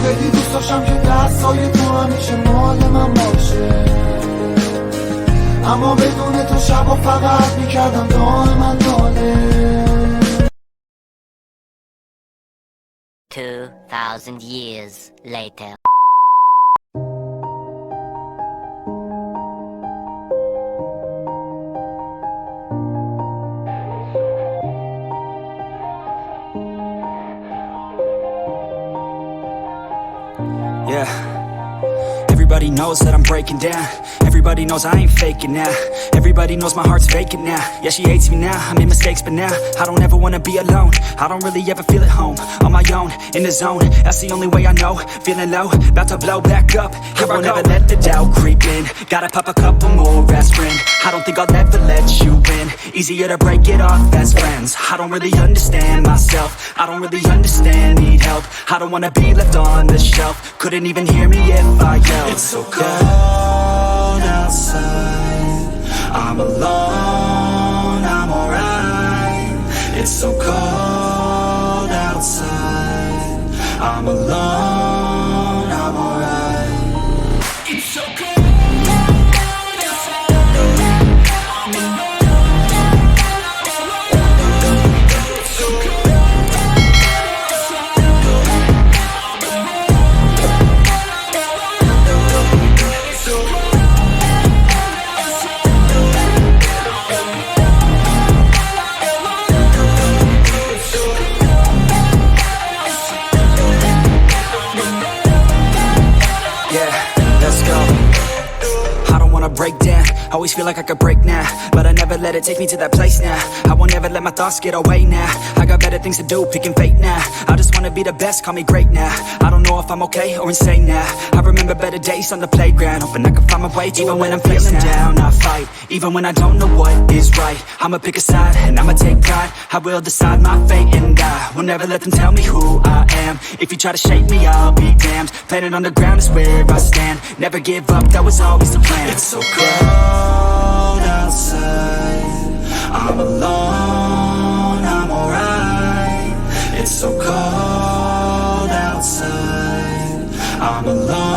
خیلی دوست داشتم که دستای تو همیشه مال من باشه، اما بدون تو شبا فقط میکردم دائما ناله. 2000 years later. Yeah. Everybody knows that I'm breaking down. Everybody knows I ain't faking now. Everybody knows my heart's vacant now. Yeah, she hates me now, I made mistakes but now I don't ever wanna be alone. I don't really ever feel at home. On my own, in the zone, that's the only way I know. Feeling low, about to blow back up. Here I won't ever let the doubt creep in. Gotta pop a couple more aspirin. I don't think I'll ever let you in. Easier to break it off as friends. I don't really understand myself. I don't really understand, need help. I don't wanna be left on the shelf. Couldn't even hear me if I yelled. It's so cold outside, I'm alone, I'm alright. It's so cold outside, I'm alone, I'm alright. It's so cold. Break down, always feel like I could break now, but I never let it take me to that place now. I won't ever let my thoughts get away now. I got better things to do, picking fate now. I just wanna be the best, call me great now. I don't know if I'm okay or insane now. I remember better days on the playground, hoping I can find my way. Even when I'm feeling down, I fight. Even when I don't know what is right, I'ma pick a side and I'ma take pride. I will decide my fate and I will never let them tell me who I am. If you try to shake me, I'll be damned. Planet on the ground is where I stand. Never give up, that was always the plan. It's so cold outside, I'm alone, I'm alright. It's so cold outside, I'm alone.